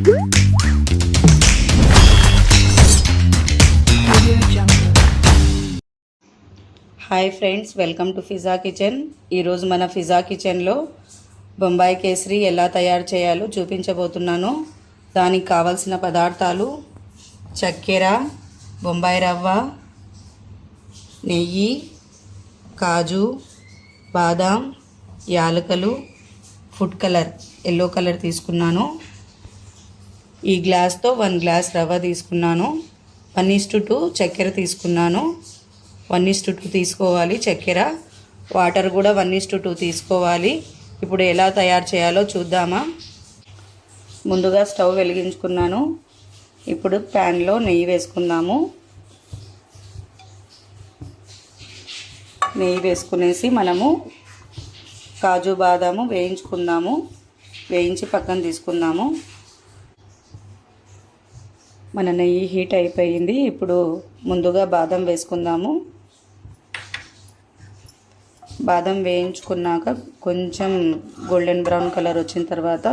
Hi friends, welcome to Fiza kitchen. ఈరోజు మన ఫిజా కిచెన్లో బొంబాయి కేసరి ఎలా తయారు చేయాలో చూపించబోతున్నాను. దానికి కావలసిన పదార్థాలు: చక్కెర, బొంబాయి రవ్వ, నెయ్యి, కాజు, బాదాం, యాలకులు, ఫుడ్ కలర్ ఎల్లో కలర్ తీసుకున్నాను. ఈ గ్లాస్తో 1 గ్లాస్ రవ్వ తీసుకున్నాను. 1:2 చక్కెర తీసుకున్నాను. 1:2 తీసుకోవాలి చక్కెర. వాటర్ కూడా 1:2 తీసుకోవాలి. ఇప్పుడు ఎలా తయారు చేయాలో చూద్దామా. ముందుగా స్టవ్ వెలిగించుకున్నాను. ఇప్పుడు ప్యాన్లో నెయ్యి వేసుకుందాము. నెయ్యి వేసుకునేసి మనము కాజు బాదాము వేయించుకుందాము. వేయించి పక్కన తీసుకుందాము. మన నెయ్యి హీట్ అయిపోయింది. ఇప్పుడు ముందుగా బాదం వేసుకుందాము. బాదం వేయించుకున్నాక కొంచెం గోల్డెన్ బ్రౌన్ కలర్ వచ్చిన తర్వాత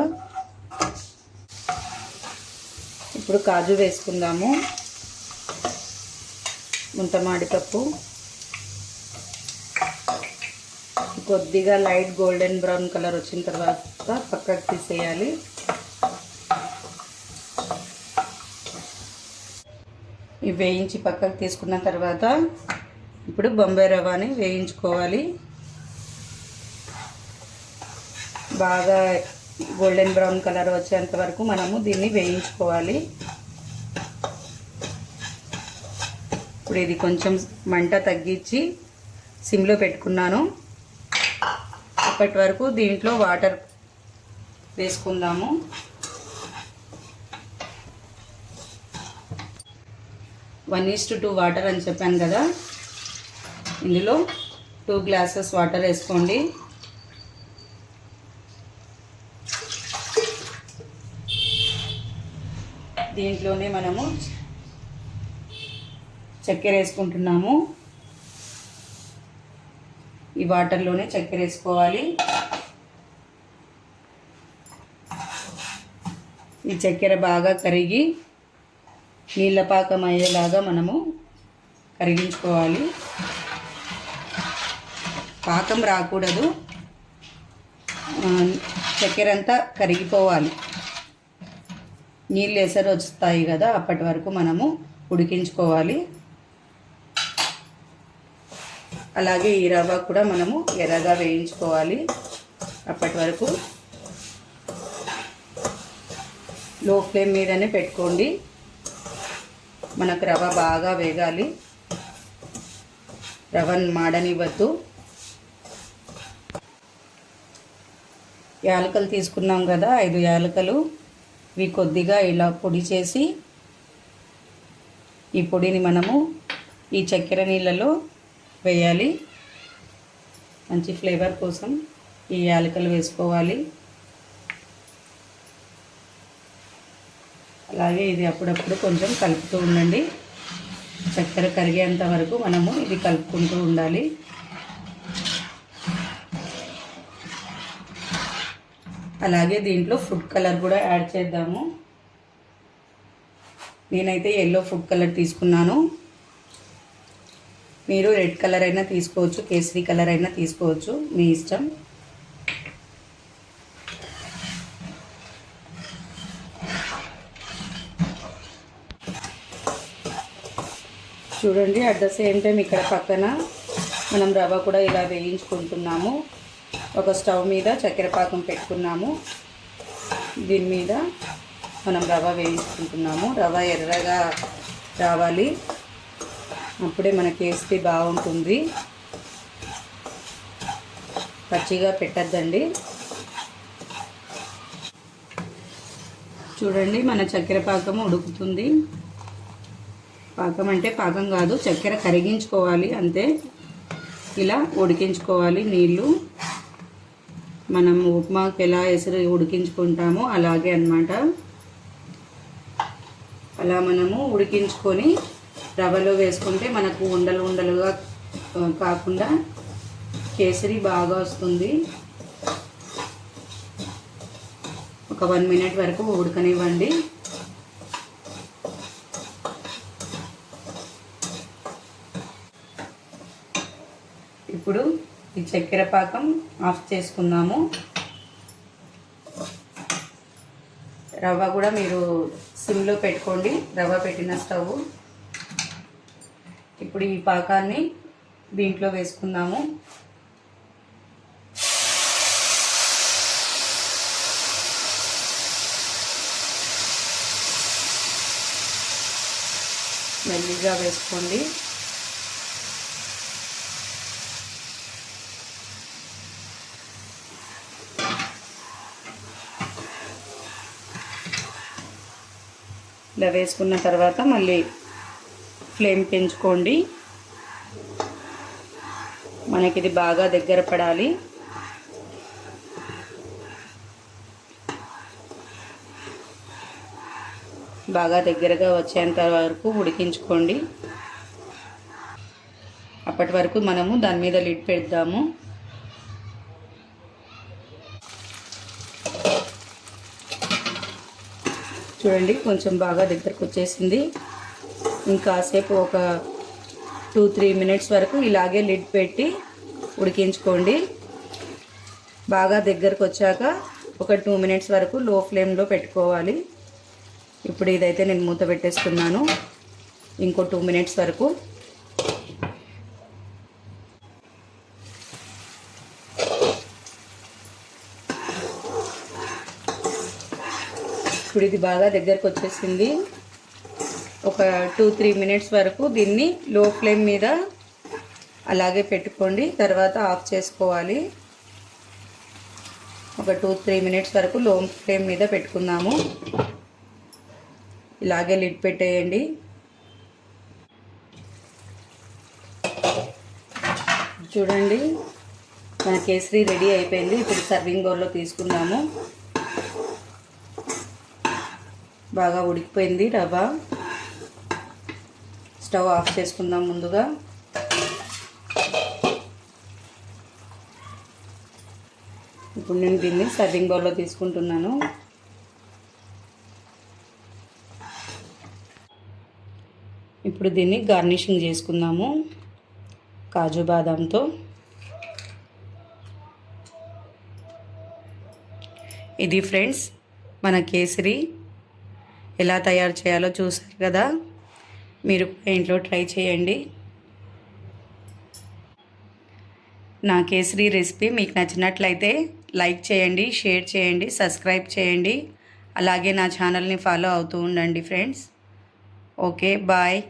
ఇప్పుడు కాజు వేసుకుందాము. ముంతమాడి పప్పు కొద్దిగా లైట్ గోల్డెన్ బ్రౌన్ కలర్ వచ్చిన తర్వాత పక్కకు తీసేయాలి. ఇవి వేయించి పక్కకు తీసుకున్న తర్వాత ఇప్పుడు బొంబాయి రవ్వని వేయించుకోవాలి. బాగా గోల్డెన్ బ్రౌన్ కలర్ వచ్చేంత వరకు మనము దీన్ని వేయించుకోవాలి. ఇప్పుడు ఇది కొంచెం మంట తగ్గించి సిమ్లో పెట్టుకున్నాను. అప్పటి వరకు దీంట్లో వాటర్ వేసుకుందాము. వన్ 1:2 వాటర్ అని చెప్పాను కదా, ఇందులో 2 గ్లాసెస్ వాటర్ వేసుకోండి. దీంట్లోనే మనము చక్కెర వేసుకుంటున్నాము. ఈ వాటర్లోనే చక్కెర వేసుకోవాలి. ఈ చక్కెర బాగా కరిగి నీళ్ళ పాకం అయ్యేలాగా మనము కరిగించుకోవాలి. పాకం రాకూడదు, చక్కెర అంతా కరిగిపోవాలి. నీళ్ళు ఎసరు వస్తాయి కదా, అప్పటి వరకు మనము ఉడికించుకోవాలి. అలాగే ఈ రవ్వ కూడా మనము ఎర్రగా వేయించుకోవాలి. అప్పటి వరకు లో ఫ్లేమ్ మీదనే పెట్టుకోండి. మనకు రవ్వ బాగా వేగాలి. రవ్వను మాడనివ్వద్దు. యాలకులు తీసుకున్నాం కదా, 5 యాలకులు. ఇవి కొద్దిగా ఇలా పొడి చేసి ఈ పొడిని మనము ఈ చక్కెర నీళ్ళలో వేయాలి. మంచి ఫ్లేవర్ కోసం ఈ యాలకులు వేసుకోవాలి. అలాగే ఇది అప్పుడప్పుడు కొంచెం కలుపుతూ ఉండండి. చక్కెర కరిగేంత వరకు మనము ఇది కలుపుకుంటూ ఉండాలి. అలాగే దీంట్లో ఫుడ్ కలర్ కూడా యాడ్ చేద్దాము. నేనైతే ఎల్లో ఫుడ్ కలర్ తీసుకున్నాను. మీరు రెడ్ కలర్ అయినా తీసుకోవచ్చు, కేసరి కలర్ అయినా తీసుకోవచ్చు, మీ ఇష్టం. చూడండి, అట్ ద సేమ్ టైం ఇక్కడ పక్కన మనం రవ్వ కూడా ఇలా వేయించుకుంటున్నాము. ఒక స్టవ్ మీద చక్కెర పాకం పెట్టుకున్నాము. దీని మీద మనం రవ్వ వేయించుకుంటున్నాము. రవ్వ ఎర్రగా రావాలి, అప్పుడే మన కేసరి బాగుంటుంది. పచ్చిగా పెట్టద్దండి. చూడండి, మన చక్కెర పాకం ఉడుకుతుంది. పాకం అంటే పాకం కాదు, చక్కెర కరిగించుకోవాలి అంతే. ఇలా ఉడికించుకోవాలి నీళ్ళు. మనం ఉప్మాకి ఎలా ఎసురు ఉడికించుకుంటామో అలాగే అన్నమాట. అలా మనము ఉడికించుకొని రవ్వలో వేసుకుంటే మనకు ఉండలు ఉండలుగా కాకుండా కేసరి బాగా వస్తుంది. ఒక ఒక 1 మినిట్ వరకు ఉడకనివ్వండి. ఇప్పుడు ఈ చక్కెర పాకం ఆఫ్ చేసుకుందాము. రవ్వ కూడా మీరు సిమ్లో పెట్టుకోండి, రవ్వ పెట్టిన స్టవ్. ఇప్పుడు ఈ పాకాన్ని దీంట్లో వేసుకుందాము. మెల్లిగా వేసుకోండి. ఇలా వేసుకున్న తర్వాత మళ్ళీ ఫ్లేమ్ పెంచుకోండి. మనకి ఇది బాగా దగ్గర పడాలి. బాగా దగ్గరగా వచ్చేంత వరకు ఉడికించుకోండి. అప్పటి వరకు మనము దాని మీద లిడ్ పెడదాము. చూడండి, కొంచెం బాగా దగ్గరకు వచ్చేసింది. ఇంకాసేపు ఒక 2-3 మినిట్స్ వరకు ఇలాగే లిడ్ పెట్టి ఉడికించుకోండి. బాగా దగ్గరకు వచ్చాక ఒక 2 మినిట్స్ వరకు లో ఫ్లేమ్లో పెట్టుకోవాలి. ఇప్పుడు ఇదైతే నేను మూత పెట్టేస్తున్నాను ఇంకో 2 మినిట్స్ వరకు. ఇప్పుడు ఇది బాగా దగ్గరకు వచ్చేసింది. ఒక 2-3 మినిట్స్ వరకు దీన్ని లో ఫ్లేమ్ మీద అలాగే పెట్టుకోండి. తర్వాత ఆఫ్ చేసుకోవాలి. ఒక 2-3 మినిట్స్ వరకు లో ఫ్లేమ్ మీద పెట్టుకుందాము. ఇలాగే లిడ్ పెట్టేయండి. చూడండి, మన కేసరి రెడీ అయిపోయింది. ఇప్పుడు సర్వింగ్ బౌల్లో తీసుకుందాము. బాగా ఉడికిపోయింది రవ్వ. స్టవ్ ఆఫ్ చేసుకుందాం ముందుగా. ఇప్పుడు నేను దీన్ని సర్వింగ్ బౌల్లో తీసుకుంటున్నాను. ఇప్పుడు దీన్ని గార్నిషింగ్ చేసుకుందాము కాజు బాదాంతో. ఇది ఫ్రెండ్స్ మన కేసరి. ఎలా తయారు చేయాలో చూసారు కదా, మీరు ఇంట్లో ట్రై చేయండి. నా కేసరి రెసిపీ మీకు నచ్చినట్లయితే లైక్ చేయండి, షేర్ చేయండి, సబ్స్క్రైబ్ చేయండి. అలాగే నా ఛానల్ని ఫాలో అవుతూ ఉండండి ఫ్రెండ్స్. Okay, bye.